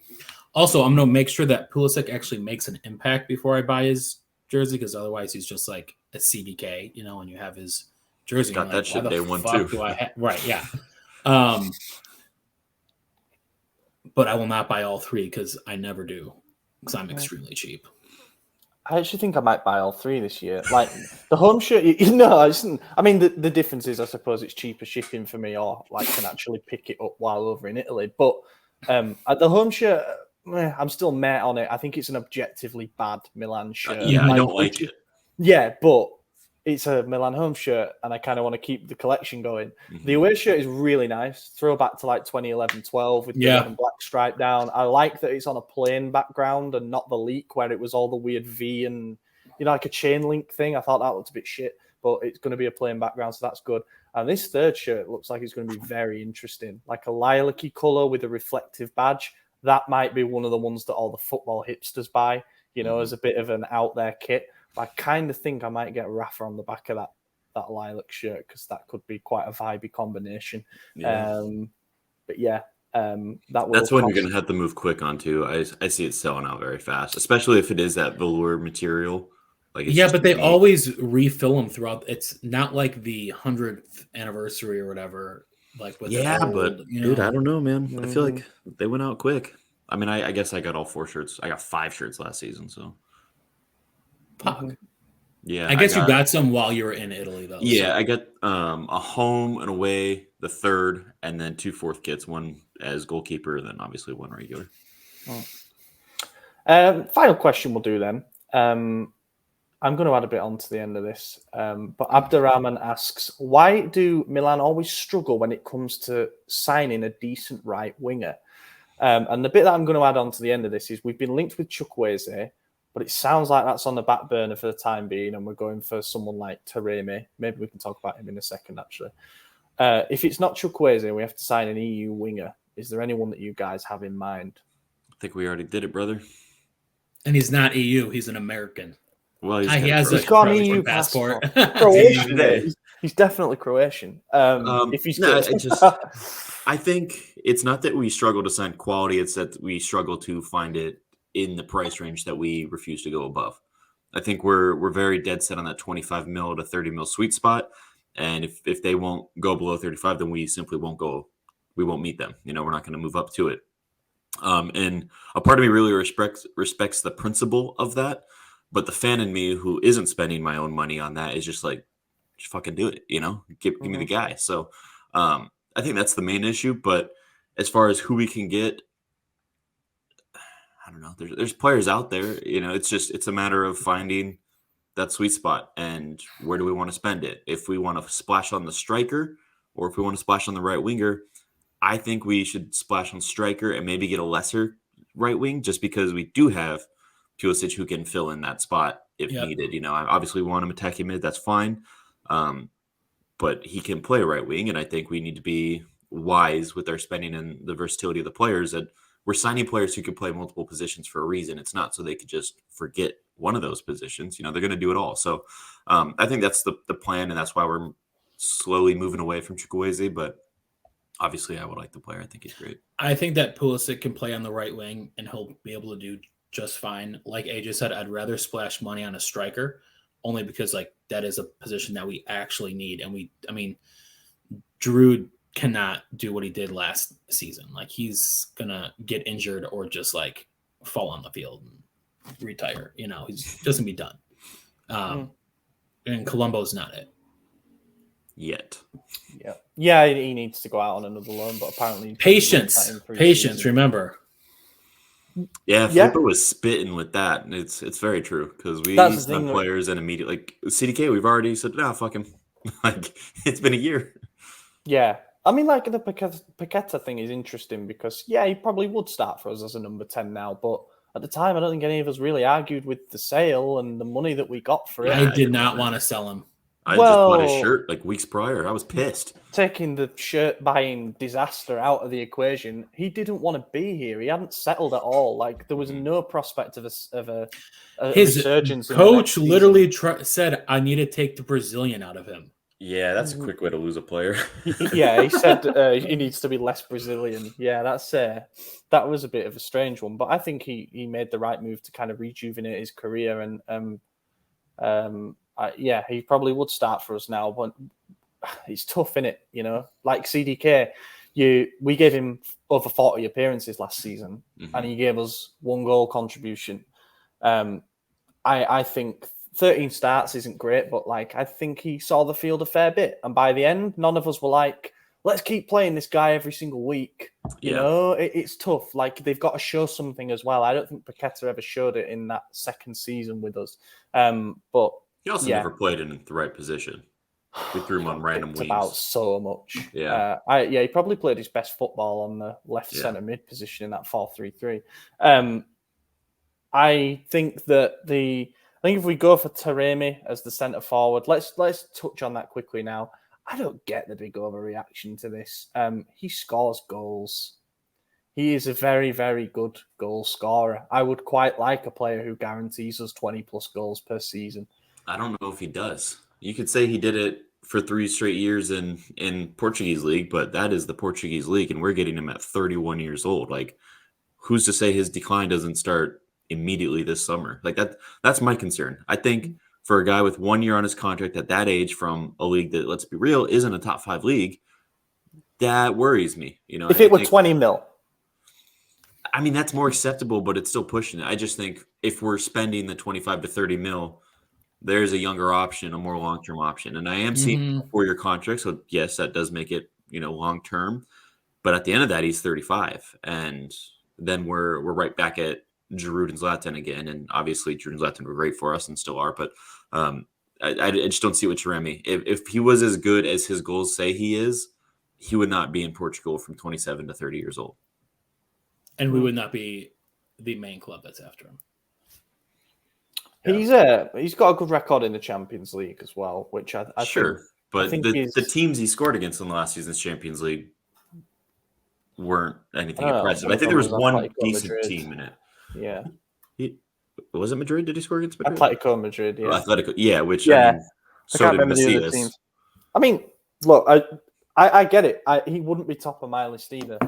Also, I'm going to make sure that Pulisic actually makes an impact before I buy his jersey because otherwise he's just like a CDK, and you have his jersey. Got like, that shit day one too. Right, yeah. But I will not buy all three because I never do because I'm extremely cheap. I actually think I might buy all three this year. Like the home shirt, the difference is I suppose it's cheaper shipping for me, or like can actually pick it up while over in Italy. But at the home shirt, I'm still meh on it. I think it's an objectively bad Milan shirt. I don't like it. Yeah, but it's a Milan home shirt, and I kind of want to keep the collection going. Mm-hmm. The away shirt is really nice. Throwback to like 2011-12 with the red and black stripe down. I like that it's on a plain background and not the leak where it was all the weird V and, like a chain link thing. I thought that looked a bit shit, but it's going to be a plain background, so that's good. And this third shirt looks like it's going to be very interesting. Like a lilac-y colour with a reflective badge. That might be one of the ones that all the football hipsters buy, as a bit of an out there kit. But I kind of think I might get Rafa on the back of that lilac shirt because that could be quite a vibey combination. Yeah. That's when you're going to have to move quick on too. I see it selling out very fast, especially if it is that velour material. But they always refill them throughout. It's not like the 100th anniversary or whatever. Like with dude, I don't know, man. I feel like they went out quick. I mean, I guess I got all 4 shirts. I got 5 shirts last season, so. Fuck. Yeah, I guess you got some while you were in Italy, though. Yeah, so. I got a home and away, the third, and then 2 fourth kits, one as goalkeeper, and then obviously one regular. Final question we'll do then. I'm going to add a bit on to the end of this. But Abdurrahman asks, why do Milan always struggle when it comes to signing a decent right winger? And the bit that I'm going to add on to the end of this is we've been linked with Chukwueze, but it sounds like that's on the back burner for the time being, and we're going for someone like Taremi. Maybe we can talk about him in a second, actually. If it's not Chukwueze and we have to sign an EU winger, is there anyone that you guys have in mind? I think we already did it, brother. And he's not EU. He's an American. Well, he's got an EU passport. Croatian. He's definitely Croatian. If he's I think it's not that we struggle to sign quality; it's that we struggle to find it in the price range that we refuse to go above. I think we're very dead set on that 25 mil to 30 mil sweet spot, and if they won't go below 35, then we simply won't go. We won't meet them. We're not going to move up to it. And a part of me really respects the principle of that. But the fan in me who isn't spending my own money on that is just like, just fucking do it, give me the guy. So I think that's the main issue. But as far as who we can get, I don't know. There's players out there, it's a matter of finding that sweet spot and where do we want to spend it. If we want to splash on the striker or if we want to splash on the right winger, I think we should splash on striker and maybe get a lesser right wing just because we do have Pulisic who can fill in that spot if needed. I obviously want him attacking mid. That's fine. But he can play right wing. And I think we need to be wise with our spending and the versatility of the players that we're signing players who can play multiple positions for a reason. It's not so they could just forget one of those positions. They're going to do it all. So I think that's the plan. And that's why we're slowly moving away from Chukwueze. But Obviously, I would like the player. I think he's great. I think that Pulisic can play on the right wing, and he'll be able to do just fine. Like AJ said, I'd rather splash money on a striker, only because like that is a position that we actually need. And Giroud cannot do what he did last season. Like he's gonna get injured or just like fall on the field and retire. He's just gonna be done. And Colombo's not it Yet. Yeah, he needs to go out on another loan, but apparently patience. Remember. Yeah, Filippo was spitting with that, and it's very true because we signed players and immediately like CDK. We've already said, "No, fuck him." Like it's been a year. Yeah, I mean, like the Paqueta thing is interesting because he probably would start for us as a number 10 now, but at the time, I don't think any of us really argued with the sale and the money that we got for it. I did not want to sell him. I just bought his shirt like weeks prior. I was pissed. Taking the shirt buying disaster out of the equation, he didn't want to be here. He hadn't settled at all. Like there was no prospect of a his resurgence. Coach literally said, "I need to take the Brazilian out of him." Yeah, that's a quick way to lose a player. He said he needs to be less Brazilian. Yeah, that was a bit of a strange one, but I think he made the right move to kind of rejuvenate his career, and he probably would start for us now, but it's tough, innit? Like CDK, we gave him over 40 appearances last season, and he gave us 1 goal contribution. I think 13 starts isn't great, but like I think he saw the field a fair bit, and by the end, none of us were like, let's keep playing this guy every single week. It's tough. Like they've got to show something as well. I don't think Paqueta ever showed it in that second season with us. But he also never played in the right position. We threw him on random wings. About so much. Yeah. He probably played his best football on the left centre mid position in that 4-3-3. I think if we go for Taremi as the centre forward, let's touch on that quickly now. I don't get the big overreaction to this. He scores goals. He is a very, very good goal scorer. I would quite like a player who guarantees us 20 plus goals per season. I don't know if he does. You could say he did it for 3 straight years in Portuguese league, but that is the Portuguese league, and we're getting him at 31 years old. Like, who's to say his decline doesn't start immediately this summer? Like that's my concern. I think for a guy with 1 year on his contract at that age from a league that, let's be real, isn't a top 5 league, that worries me. If it were 20 mil. I mean, that's more acceptable, but it's still pushing it. I just think if we're spending the 25 to 30 mil, there's a younger option, a more long-term option. And I am seeing a 4-year contract. So yes, that does make it, long-term, but at the end of that, he's 35. And then we're right back at Giroud and Zlatan again. And obviously Giroud and Zlatan were great for us and still are, but I just don't see it with Taremi. If he was as good as his goals say he is, he would not be in Portugal from 27 to 30 years old. And we would not be the main club that's after him. He's got a good record in the Champions League as well, which I sure. think, but I think the teams he scored against in the last season's Champions League weren't anything impressive. I think there was one decent team in it. Yeah. Was it Madrid? Did he score against Madrid? Atletico Madrid, yeah. Atletico, yeah, which I so did Macias. I mean, look, I get it. He wouldn't be top of my list either,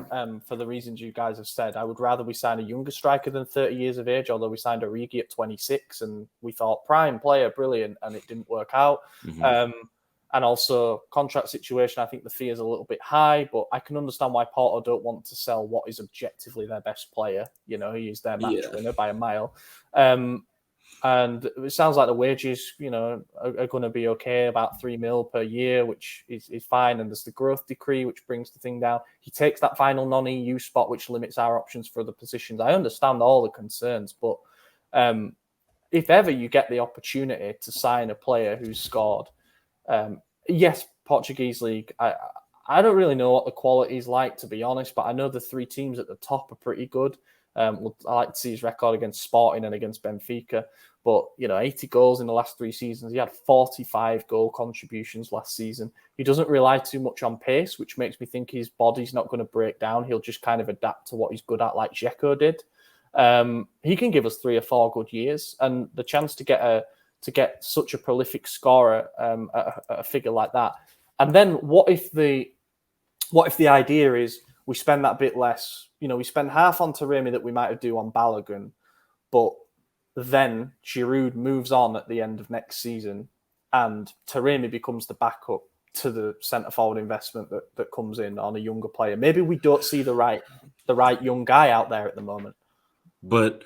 for the reasons you guys have said. I would rather we sign a younger striker than 30 years of age, although we signed Origi at 26 and we thought prime player, brilliant, and it didn't work out. And also contract situation, I think the fee is a little bit high, but I can understand why Porto don't want to sell what is objectively their best player. He is their match winner by a mile. And it sounds like the wages, are going to be okay, about 3 mil per year, which is fine. And there's the growth decree, which brings the thing down. He takes that final non-EU spot, which limits our options for other positions. I understand all the concerns, but if ever you get the opportunity to sign a player who's scored, yes, Portuguese league, I don't really know what the quality is like, to be honest, but I know the 3 teams at the top are pretty good. I like to see his record against Sporting and against Benfica. But, 80 goals in the last 3 seasons. He had 45 goal contributions last season. He doesn't rely too much on pace, which makes me think his body's not going to break down. He'll just kind of adapt to what he's good at, like Dzeko did. He can give us 3 or 4 good years. And the chance to get such a prolific scorer at a figure like that. And then what if the what if the idea is we spend that bit less? You know, we spend half on Taremi that we might have do on Balogun, but then Giroud moves on at the end of next season, and Taremi becomes the backup to the centre forward investment that comes in on a younger player. Maybe we don't see the right young guy out there at the moment. But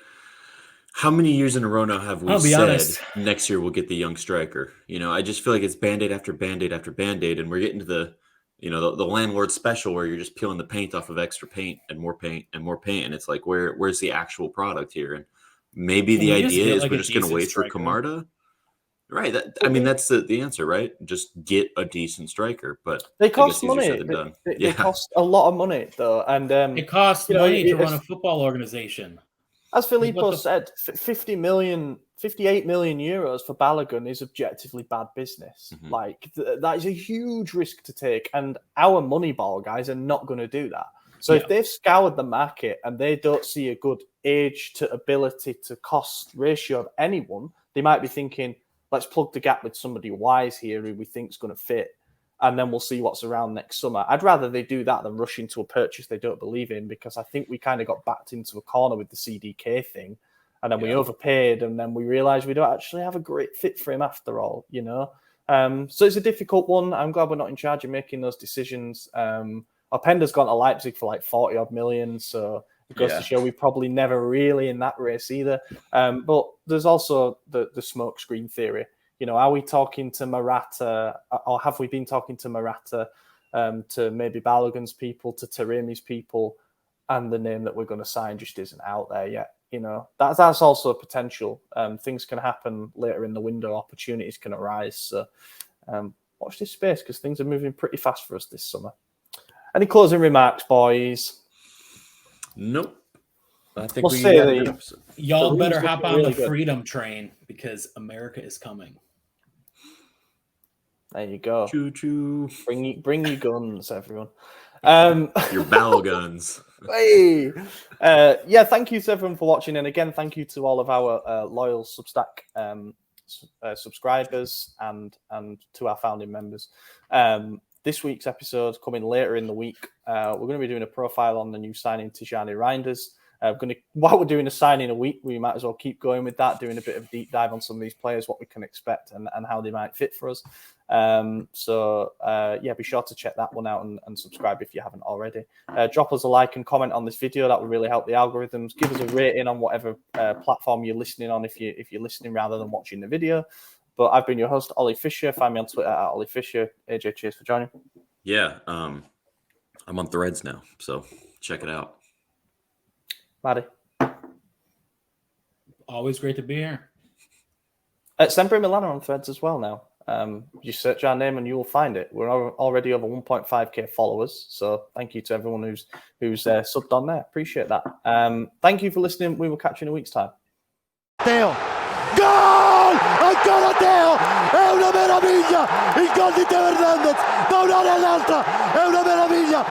how many years in a row now have we I'll be said honest. next year we'll get the young striker? You know, I just feel like it's Band-Aid after Band-Aid after Band-Aid, and we're getting to the, you know, the landlord special where you're just peeling the paint off of extra paint and more paint and more paint. And it's like, where's the actual product here? And maybe Can the we just idea get, is like, we're a just going to decent wait striker? for Camarda. Right. I mean, that's the answer, right? Just get a decent striker. But They cost I guess easier money. said than done. They cost a lot of money, though. And It costs you know, money to it's- run a football organization. as Filippo What the- said, 58 million euros for Balogun is objectively bad business. Mhm. Like that is a huge risk to take, and our Moneyball guys are not going to do that. So if they've scoured the market and they don't see a good age to ability to cost ratio of anyone, they might be thinking, let's plug the gap with somebody wise here who we think is going to fit, and then we'll see what's around next summer. I'd rather they do that than rush into a purchase they don't believe in, because I think we kind of got backed into a corner with the CDK thing, and then we overpaid, and then we realised we don't actually have a great fit for him after all, you know? So it's a difficult one. I'm glad we're not in charge of making those decisions. Openda's gone to Leipzig for like 40 odd million, so it goes to show we probably never really in that race either. But there's also the smoke screen theory. You know, are we talking to Morata, or have we been talking to Morata, to maybe Balogun's people, to Taremi's people, and the name that we're going to sign just isn't out there yet? You know, that's also a potential. Things can happen later in the window. Opportunities can arise. So watch this space, because things are moving pretty fast for us this summer. Any closing remarks, boys? Nope. I think We'll we say had the- an episode. Y'all The better room's hop looking on really the good. freedom train, because America is coming. There you go. Choo choo. Bring your guns, everyone. Your battle guns. Hey, thank you to everyone for watching, and again, thank you to all of our loyal Substack subscribers and to our founding members. This week's episode coming later in the week. We're going to be doing a profile on the new signing Tijani Reinders. While we're doing a signing a week, we might as well keep going with that, doing a bit of deep dive on some of these players, what we can expect and how they might fit for us. Be sure to check that one out and subscribe if you haven't already. Drop us a like and comment on this video. That would really help the algorithms. Give us a rating on whatever platform you're listening on if you're listening rather than watching the video. But I've been your host, Ollie Fisher. Find me on Twitter at Ollie Fisher. AJ, cheers for joining. Yeah. I'm on Threads now, so check it out. Maddie. Always great to be here. SempreMilan are on Threads as well now. You search our name and you will find it. We're already over 1.5k followers, so thank you to everyone who's subbed on there. Appreciate that. Thank you for listening. We will catch you in a week's time. Teo. Gol! Ancora Teo! È una meraviglia! Il gol di Teo Hernandez da un'area all'altra! È una meraviglia!